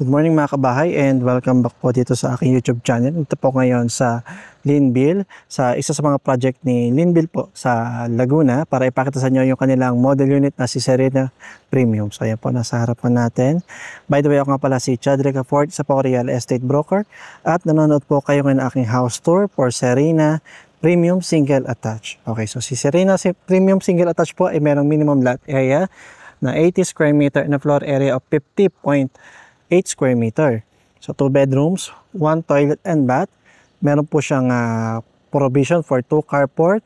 Good morning mga kabahay and welcome back po dito sa aking YouTube channel. Ito po ngayon sa Linville, sa isa sa mga project ni Linville po sa Laguna para ipakita sa inyo yung kanilang model unit na si Serena Premium. So ayan po, nasa harapan natin. By the way, ako nga pala si Chadrick Ford, isa po real estate broker at nanonood po kayo ngayon ng aking house tour for Serena Premium Single Attached. Okay, so si Serena Premium Single Attached po ay merong minimum lot area na 80 square meter and a floor area of 50.8 square meter. So 2 bedrooms, 1 toilet and bath. Meron po siyang provision for 2 carport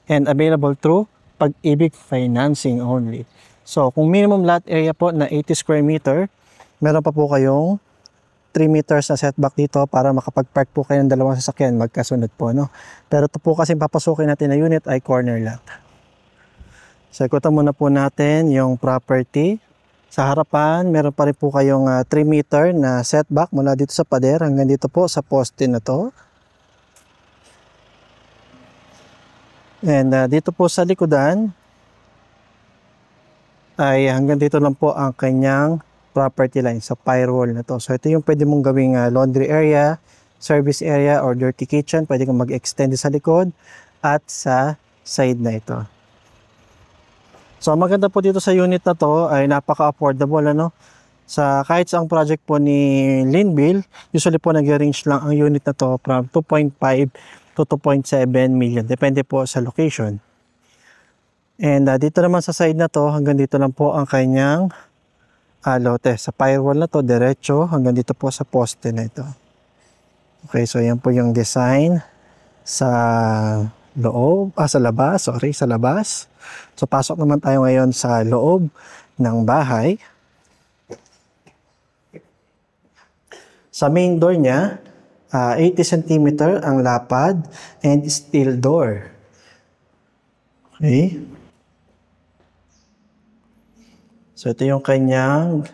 and available through Pag-ibig financing only. So kung minimum lot area po na 80 square meter, meron pa po kayong 3 meters na setback dito para makapag-park po kayo ng dalawang sasakyan magkasunod po, no? Pero ito po kasi papasukin natin na unit ay corner lot. So ikutan muna po natin yung property. Sa harapan, meron pa rin po kayong 3 meter na setback mula dito sa pader hanggang dito po sa poste na to. And dito po sa likodan ay hanggang dito lang po ang kanyang property line sa firewall na to. So ito yung pwede mong gawing laundry area, service area, or dirty kitchen. Pwede kang mag-extend sa likod at sa side na ito. So maganda po dito sa unit na to ay napaka-affordable, ano? Sa kahit sa ang project po ni Linville, usually po nag-range lang ang unit na to from 2.5 to 2.7 million. Depende po sa location. And dito naman sa side na to, hanggang dito lang po ang kanyang lote. Sa firewall na to, diretso hanggang dito po sa poste na ito. Okay, so yan po yung design sa loob, sa labas, sa labas. So pasok naman tayo ngayon sa loob ng bahay. Sa main door niya, 80 cm ang lapad and steel door. Okay. So ito yung kanyang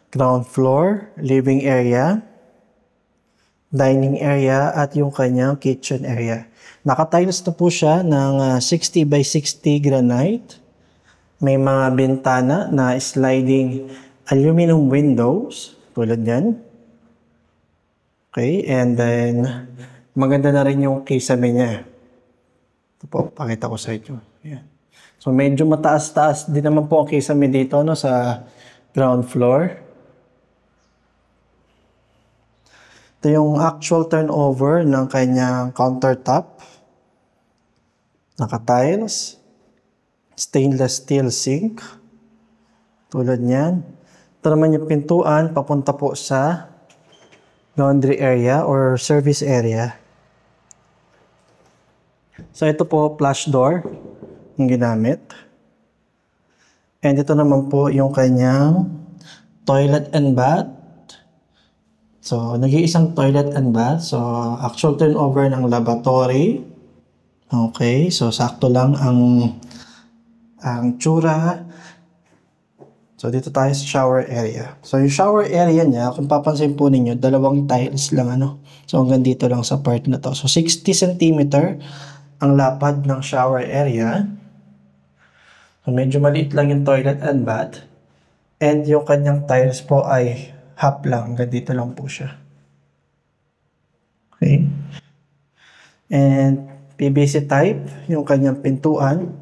ground floor, living area, dining area at yung kanyang kitchen area. Naka-tiles na po siya ng 60 by 60 granite. May mga bintana na sliding aluminum windows tulad yan. Okay, and then maganda na rin yung kisame niya. Ito po, pakita ko sa inyo. Yan. So medyo mataas-taas din naman po ang kisame dito, no, sa ground floor. Ito yung actual turnover ng kanyang countertop. Naka-tiles. Stainless steel sink. Tulad niyan. Ito naman yung pintuan papunta po sa laundry area or service area. So ito po flush door yung ginamit. And ito naman po yung kanyang toilet and bath. So nag-iisang toilet and bath. So actual turnover ng lavatory. Okay, so sakto lang ang tsura. So dito tayo sa shower area. So yung shower area niya, kung papansin po ninyo, dalawang tiles lang, ano. So hanggang dito lang sa part na to. So 60 cm ang lapad ng shower area. So medyo maliit lang yung toilet and bath. And yung kanyang tiles po ay half lang. Hanggang dito lang po siya. Okay. And PVC type yung kanyang pintuan.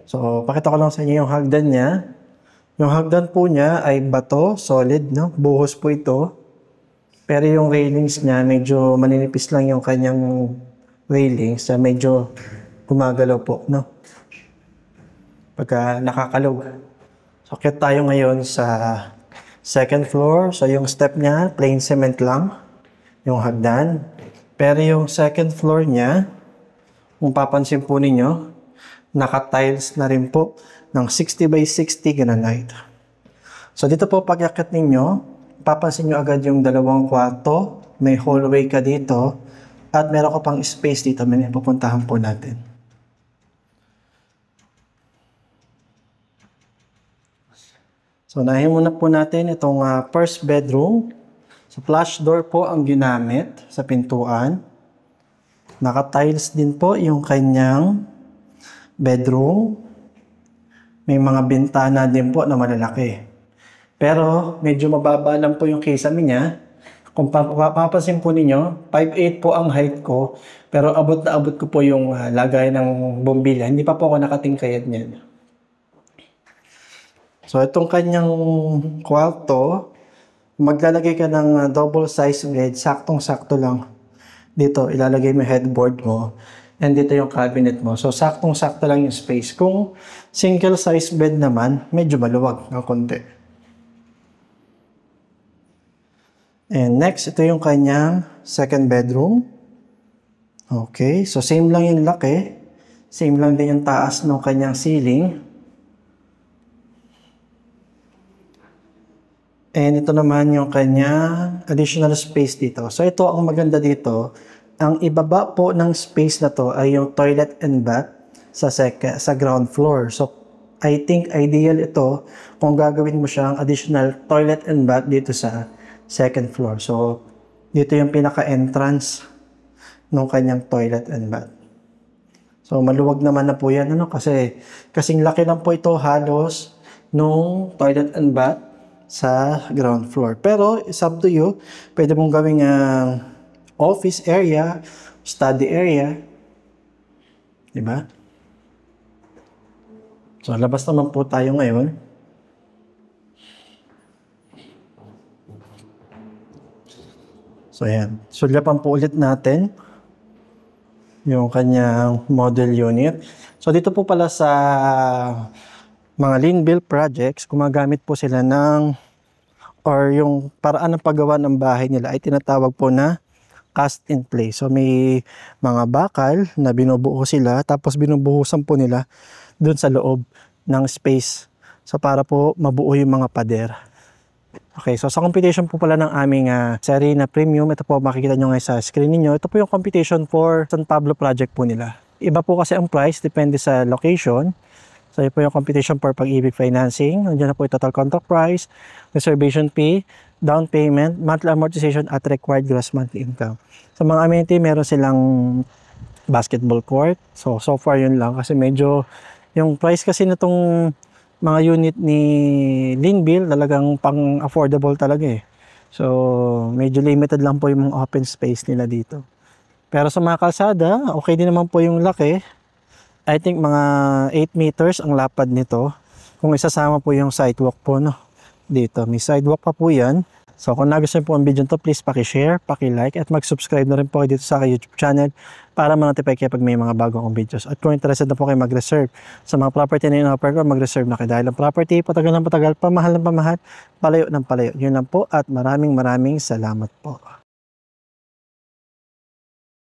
So, pakita ko lang sa inyo yung hagdan niya. Yung hagdan po niya ay bato, solid, no? Buhos po ito. Pero yung railings niya, medyo maninipis lang yung kanyang railings. Medyo gumagalaw po, no? Pagka nakakalog. So, akit tayo ngayon sa second floor. So, yung step niya, plain cement lang. Yung hagdan. Pero yung second floor niya, kung papansin po ninyo, naka-tiles na rin po ng 60 by 60 granite. So dito po pag-akit ninyo, papansin nyo agad yung dalawang kwarto, may hallway ka dito, at meron ka pang space dito, may pupuntahan po natin. So unahin muna po natin itong first bedroom. So flush door po ang ginamit sa pintuan. Naka-tiles din po yung kanyang bedroom. May mga bintana din po na malalaki. Pero medyo mababa lang po yung kisame niya. Kung papapansin po ninyo, 5'8 po ang height ko, pero abot na abot ko po yung lagay ng bombilya. Hindi pa po ako nakatingkayad niyan. So itong kanyang kwarto, maglalagay ka ng double size bed, saktong-sakto lang. Dito, ilalagay mo yung headboard mo. And dito yung cabinet mo. So, saktong-sakto lang yung space. Kung single size bed naman, medyo maluwag ng konti. And next, ito yung kanyang second bedroom. Okay, so same lang yung laki. Same lang din yung taas ng kanyang ceiling. And ito naman yung kanyang additional space dito. So ito ang maganda dito. Ang ibaba po ng space na to ay yung toilet and bath sa ground floor. So I think ideal ito kung gagawin mo siyang additional toilet and bath dito sa second floor. So dito yung pinaka-entrance ng kanyang toilet and bath. So maluwag naman na po yan kasing laki lang po ito halos nung toilet and bath sa ground floor. Pero it's up to you. Pwede mong gawing office area, study area. Diba? So labas naman po tayo ngayon. So ayan. Sulyapan po ulit natin yung kanyang model unit. So dito po pala sa mga Linbuild projects, gumagamit po sila or yung paraan ng paggawa ng bahay nila ay tinatawag po na cast in place. So may mga bakal na binubuo sila, tapos binubuhusan po nila dun sa loob ng space. So para po mabuo yung mga pader. Okay, so sa computation po pala ng aming Serena na premium, ito po makikita nyo ngayon sa screen niyo. Ito po yung computation for San Pablo project po nila. Iba po kasi ang price, depende sa location. So ito po yung computation for Pag-ibig financing. Nandiyan na po yung total contract price, reservation fee, down payment, monthly amortization at required gross monthly income. Sa mga amenity, meron silang basketball court. So far yun lang kasi medyo yung price kasi nitong mga unit ni Linbuild talagang pang-affordable talaga eh. So medyo limited lang po yung mga open space nila dito. Pero sa mga kalsada, okay din naman po yung laki. I think mga 8 meters ang lapad nito. Kung isasama po yung sidewalk po, no? Dito, may sidewalk pa po yan. So kung nagustuhan po ang video nito, please paki-share, paki-like, at mag-subscribe na rin po kayo dito sa aking YouTube channel para ma-notify kayo pag may mga bagong videos. At kung interested na po kayo mag-reserve sa mga property na in-offer ko, mag-reserve na kayo. Dahil ang property, patagal ng patagal, pamahal ng pamahal, palayo ng palayo. Yun lang po at maraming salamat po.